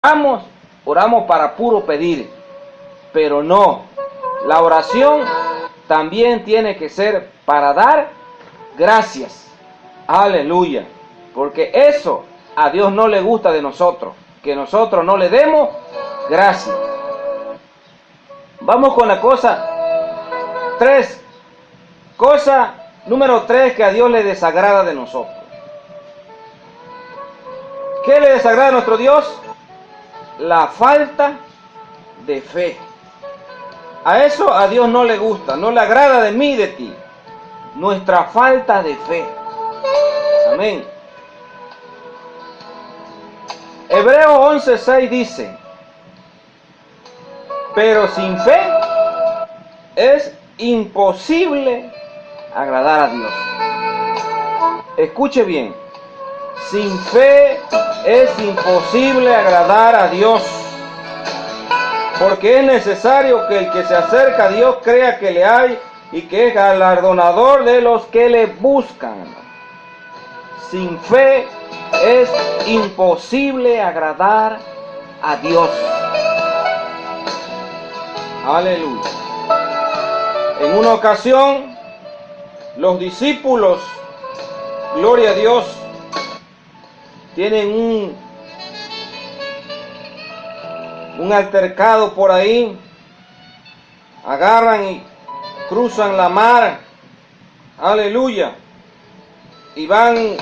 oramos para puro pedir, pero no. La oración también tiene que ser para dar gracias. Aleluya. Porque eso a Dios no le gusta de nosotros, que nosotros no le demos gracias. Vamos con la cosa 3. Cosa número 3 que a Dios le desagrada de nosotros. ¿Qué le desagrada a nuestro Dios? La falta de fe. A eso a Dios no le gusta, no le agrada de mí y de ti. Nuestra falta de fe. Amén. Hebreos 11:6 dice: pero sin fe es imposible agradar a Dios. Escuche bien. Sin fe es imposible agradar a Dios. Porque es necesario que el que se acerca a Dios crea que le hay y que es galardonador de los que le buscan. Sin fe es imposible agradar a Dios. Aleluya. En una ocasión, los discípulos, gloria a Dios, tienen un altercado por ahí. Agarran y cruzan la mar. Aleluya. Y van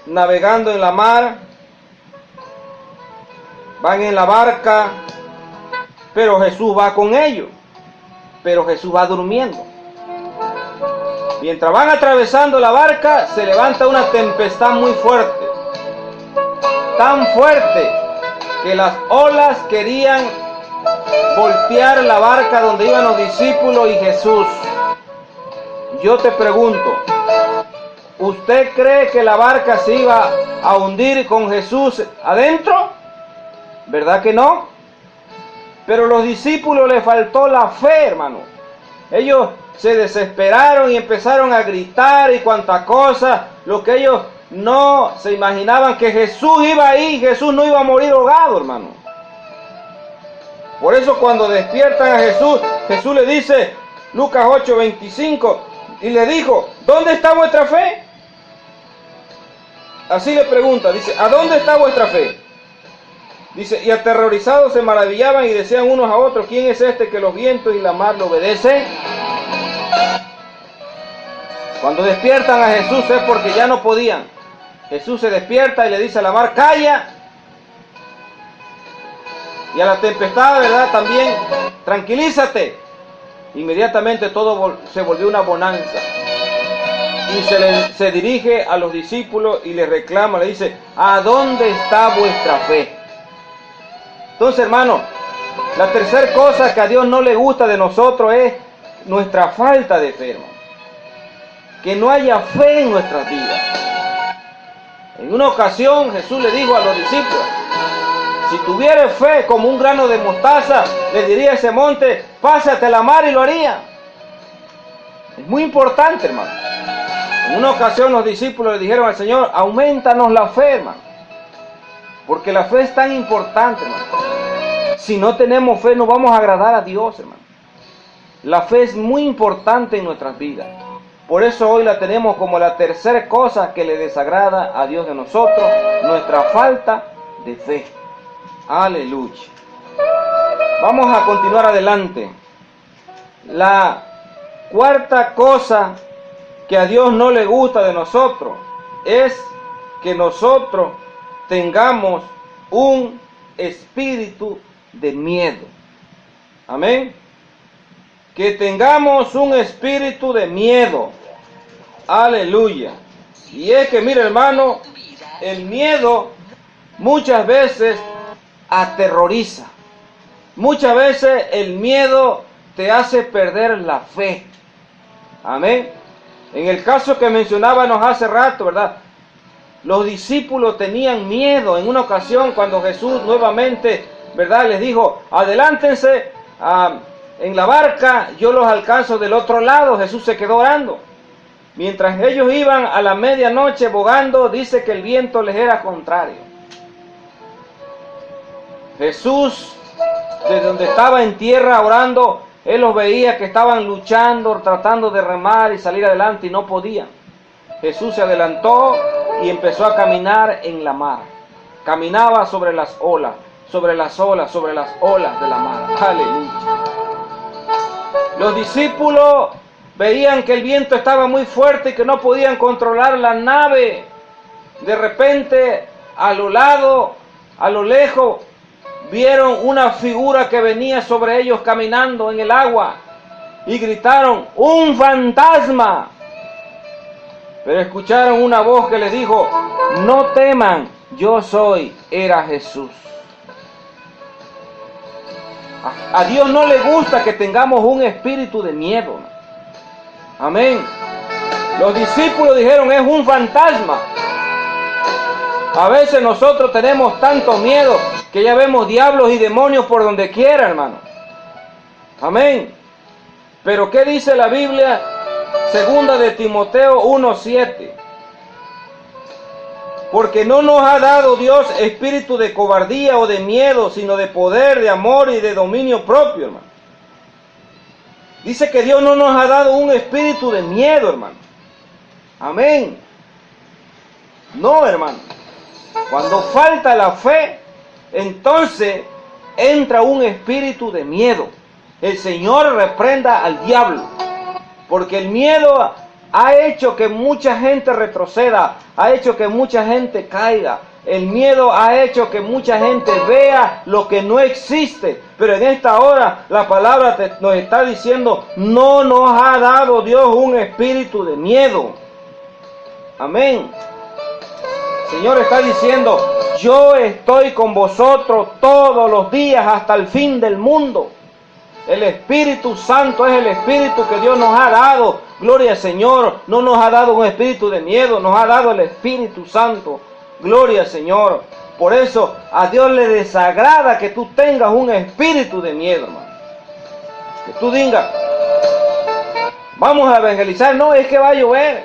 navegando en la mar. Van en la barca. Pero Jesús va con ellos. Pero Jesús va durmiendo. Mientras van atravesando la barca, se levanta una tempestad muy fuerte. Tan fuerte que las olas querían voltear la barca donde iban los discípulos y Jesús. Yo te pregunto, ¿usted cree que la barca se iba a hundir con Jesús adentro? ¿Verdad que no? Pero los discípulos les faltó la fe, hermano. Ellos se desesperaron y empezaron a gritar y cuanta cosa, lo que ellos no se imaginaban que Jesús iba ahí, Jesús no iba a morir ahogado, hermano. Por eso cuando despiertan a Jesús, Jesús le dice, Lucas 8:25, y le dijo, ¿dónde está vuestra fe? Así le pregunta, dice, ¿a dónde está vuestra fe? Dice, y aterrorizados se maravillaban y decían unos a otros, ¿quién es este que los vientos y la mar le obedecen? Cuando despiertan a Jesús es porque ya no podían. Jesús se despierta y le dice a la mar, calla. Y a la tempestad, ¿verdad? También, tranquilízate. Inmediatamente todo se volvió una bonanza. Y se dirige a los discípulos y les reclama, le dice, ¿a dónde está vuestra fe? Entonces, hermano, la tercera cosa que a Dios no le gusta de nosotros es nuestra falta de fe, hermano. Que no haya fe en nuestras vidas. En una ocasión Jesús le dijo a los discípulos, si tuvieras fe como un grano de mostaza, le diría a ese monte, pásate a la mar y lo haría. Es muy importante, hermano. En una ocasión los discípulos le dijeron al Señor, aumentanos la fe, hermano. Porque la fe es tan importante, hermano. Si no tenemos fe, no vamos a agradar a Dios, hermano. La fe es muy importante en nuestras vidas. Por eso hoy la tenemos como la tercera cosa que le desagrada a Dios de nosotros, nuestra falta de fe. Aleluya. Vamos a continuar adelante. La cuarta cosa que a Dios no le gusta de nosotros es que nosotros tengamos un espíritu de miedo. Amén. Que tengamos un espíritu de miedo. Aleluya. Y es que, mira, hermano, el miedo muchas veces aterroriza. Muchas veces el miedo te hace perder la fe. Amén. En el caso que mencionábamos hace rato, ¿verdad? Los discípulos tenían miedo. En una ocasión cuando Jesús nuevamente, ¿verdad?, les dijo, adelántense en la barca, yo los alcanzo del otro lado. Jesús se quedó orando. Mientras ellos iban a la medianoche bogando, dice que el viento les era contrario. Jesús, desde donde estaba en tierra orando, Él los veía que estaban luchando, tratando de remar y salir adelante y no podían. Jesús se adelantó y empezó a caminar en la mar. Caminaba sobre las olas, sobre las olas, sobre las olas de la mar. Aleluya. Los discípulos veían que el viento estaba muy fuerte y que no podían controlar la nave. De repente, a lo lado, a lo lejos, vieron una figura que venía sobre ellos caminando en el agua y gritaron: ¡un fantasma! Pero escucharon una voz que les dijo: no teman, yo soy. Era Jesús. A Dios no le gusta que tengamos un espíritu de miedo. Amén. Los discípulos dijeron: es un fantasma. A veces nosotros tenemos tanto miedo que ya vemos diablos y demonios por donde quiera, hermano. Amén. Pero ¿qué dice la Biblia? Segunda de Timoteo 1:7. Porque no nos ha dado Dios espíritu de cobardía o de miedo, sino de poder, de amor y de dominio propio, hermano. Dice que Dios no nos ha dado un espíritu de miedo, hermano. Amén. No, hermano. Cuando falta la fe, entonces entra un espíritu de miedo. El Señor reprenda al diablo, porque el miedo ha hecho que mucha gente retroceda, ha hecho que mucha gente caiga. El miedo ha hecho que mucha gente vea lo que no existe. Pero en esta hora la palabra nos está diciendo: no nos ha dado Dios un espíritu de miedo. Amén. El Señor está diciendo: yo estoy con vosotros todos los días hasta el fin del mundo. El Espíritu Santo es el Espíritu que Dios nos ha dado. Gloria al Señor. No nos ha dado un espíritu de miedo, nos ha dado el Espíritu Santo. Gloria al Señor. Por eso a Dios le desagrada que tú tengas un espíritu de miedo, hermano. Que tú digas: vamos a evangelizar. No es que va a llover.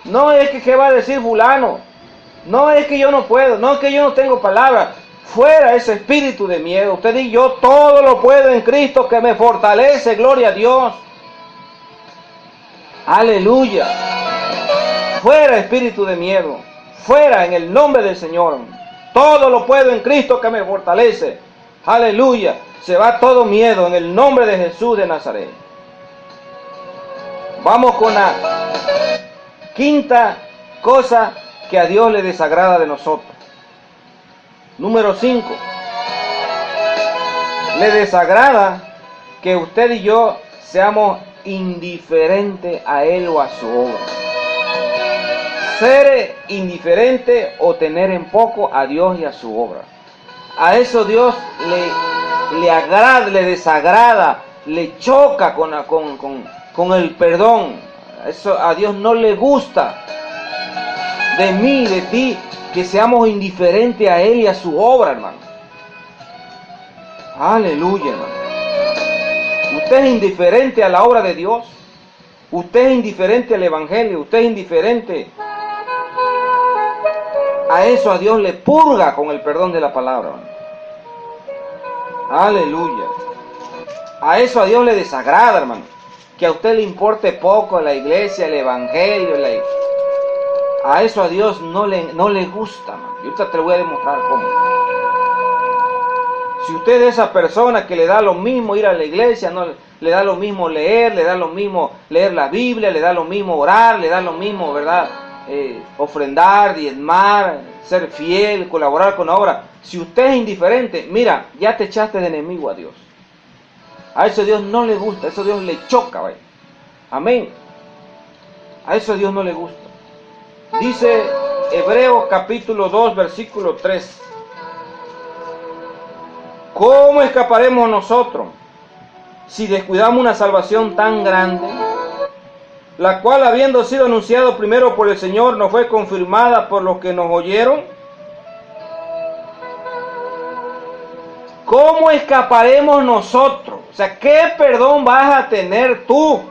No es que va a decir fulano. No es que yo no puedo. No es que yo no tengo palabras. Fuera ese espíritu de miedo. Usted dice: yo todo lo puedo en Cristo que me fortalece. Gloria a Dios. Aleluya. Fuera espíritu de miedo. Fuera en el nombre del Señor. Todo lo puedo en Cristo que me fortalece. Aleluya. Se va todo miedo en el nombre de Jesús de Nazaret. Vamos con la quinta cosa que a Dios le desagrada de nosotros. Número 5. Le desagrada que usted y yo seamos indiferentes a Él o a su obra. Ser indiferente o tener en poco a Dios y a su obra. A eso Dios le agrada, le desagrada, le choca con el perdón. Eso a Dios no le gusta. De mí, de ti, que seamos indiferentes a Él y a su obra, hermano. Aleluya, hermano. Usted es indiferente a la obra de Dios. Usted es indiferente al Evangelio. Usted es indiferente a eso. A Dios le purga con el perdón de la palabra, hermano. Aleluya. A eso a Dios le desagrada, hermano. Que a usted le importe poco la iglesia, el Evangelio, a eso a Dios no le gusta, man. Y ahorita te lo voy a demostrar cómo. Si usted es esa persona que le da lo mismo ir a la iglesia, no le da lo mismo leer, le da lo mismo leer la Biblia, le da lo mismo orar, le da lo mismo, ¿verdad? Ofrendar, diezmar, ser fiel, colaborar con la obra. Si usted es indiferente, mira, ya te echaste de enemigo a Dios. A eso a Dios no le gusta, a eso a Dios le choca, ¿vale? Amén. A eso a Dios no le gusta. Dice Hebreos capítulo 2, versículo 3. ¿Cómo escaparemos nosotros si descuidamos una salvación tan grande, la cual, habiendo sido anunciado primero por el Señor, no fue confirmada por los que nos oyeron? ¿Cómo escaparemos nosotros? O sea, ¿qué perdón vas a tener tú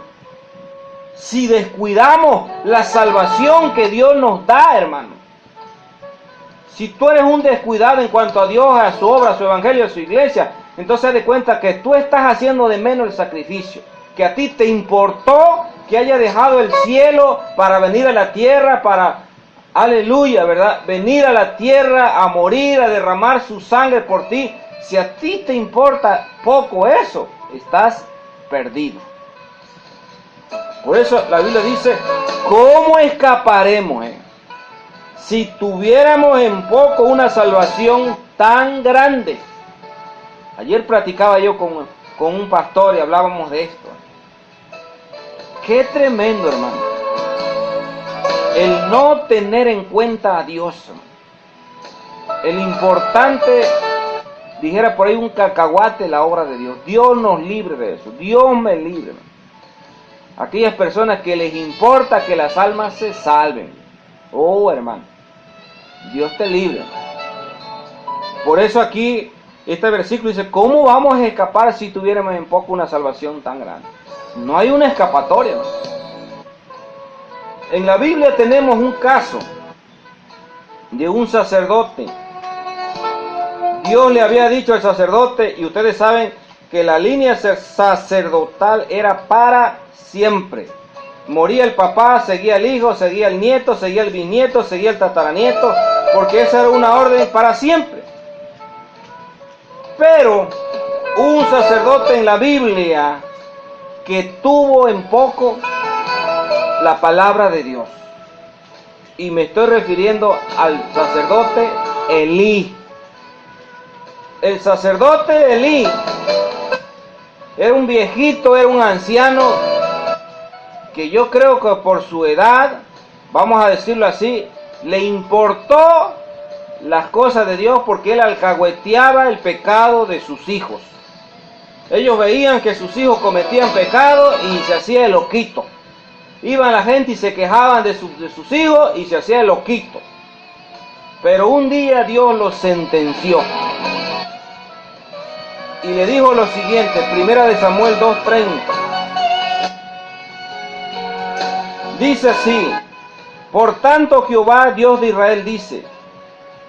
si descuidamos la salvación que Dios nos da, hermano? Si tú eres un descuidado en cuanto a Dios, a su obra, a su evangelio, a su iglesia, entonces haz de cuenta que tú estás haciendo de menos el sacrificio. Que a ti te importó que haya dejado el cielo para venir a la tierra, para, aleluya, ¿verdad? Venir a la tierra a morir, a derramar su sangre por ti. Si a ti te importa poco eso, estás perdido. Por eso la Biblia dice, ¿cómo escaparemos? Si tuviéramos en poco una salvación tan grande. Ayer platicaba yo con un pastor y hablábamos de esto. Qué tremendo, hermano. El no tener en cuenta a Dios. El importante, dijera por ahí un cacahuate, la obra de Dios. Dios nos libre de eso. Dios me libre. Aquellas personas que les importa que las almas se salven. Oh, hermano. Dios te libre. Por eso aquí, este versículo dice, ¿cómo vamos a escapar si tuviéramos en poco una salvación tan grande? No hay una escapatoria. En la Biblia tenemos un caso de un sacerdote. Dios le había dicho al sacerdote, y ustedes saben que la línea sacerdotal era para siempre. Moría el papá, seguía el hijo, seguía el nieto, seguía el bisnieto, seguía el tataranieto, porque esa era una orden para siempre. Pero un sacerdote en la Biblia que tuvo en poco la palabra de Dios. Y me estoy refiriendo al sacerdote Elí. El sacerdote Elí era un viejito, era un anciano, que yo creo que por su edad, vamos a decirlo así, le importó las cosas de Dios porque él alcahueteaba el pecado de sus hijos. Ellos veían que sus hijos cometían pecado y se hacía el loquito. Iban la gente y se quejaban de sus hijos y se hacía el loquito. Pero un día Dios los sentenció. Y le dijo lo siguiente, 1 Samuel 2:30. Dice así, por tanto Jehová Dios de Israel dice,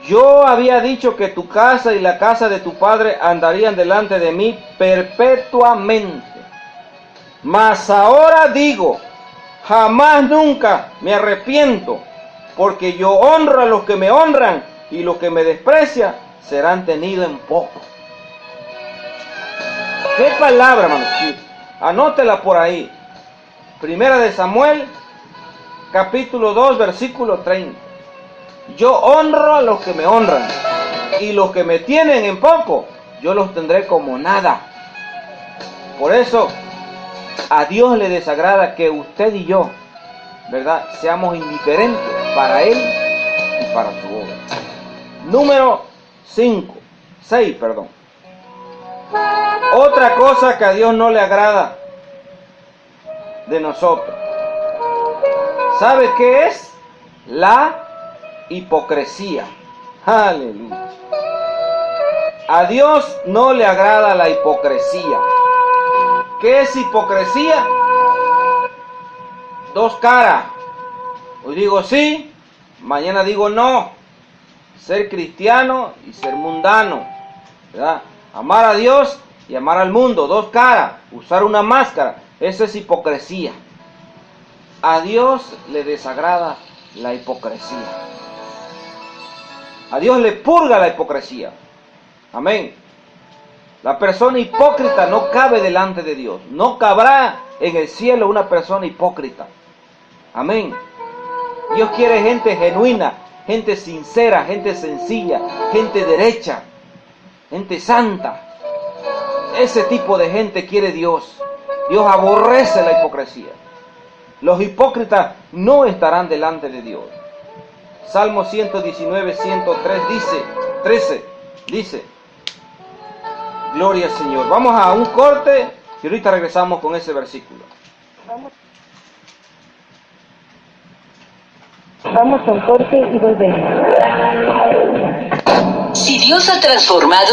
yo había dicho que tu casa y la casa de tu padre andarían delante de mí perpetuamente. Mas ahora digo, jamás nunca me arrepiento, porque yo honro a los que me honran y los que me desprecian serán tenidos en poco. ¿Qué palabra, hermano? Anótela por ahí. 1 Samuel, capítulo 2, versículo 30. Yo honro a los que me honran, y los que me tienen en poco, yo los tendré como nada. Por eso, a Dios le desagrada que usted y yo, ¿verdad?, seamos indiferentes para Él y para su obra. Número 6. Otra cosa que a Dios no le agrada de nosotros. ¿Sabe qué es? La hipocresía. Aleluya. A Dios no le agrada la hipocresía. ¿Qué es hipocresía? Dos caras. Hoy digo sí, mañana digo no. Ser cristiano y ser mundano, ¿verdad? Amar a Dios y amar al mundo. Dos caras. Usar una máscara. Eso es hipocresía. A Dios le desagrada la hipocresía. A Dios le purga la hipocresía. Amén. La persona hipócrita no cabe delante de Dios. No cabrá en el cielo una persona hipócrita. Amén. Dios quiere gente genuina, gente sincera, gente sencilla, gente derecha, gente santa. Ese tipo de gente quiere Dios. Dios aborrece la hipocresía. Los hipócritas no estarán delante de Dios. Salmo 119, 103 dice, gloria al Señor. Vamos a un corte y ahorita regresamos con ese versículo. Vamos a un corte y volvemos. Si Dios ha transformado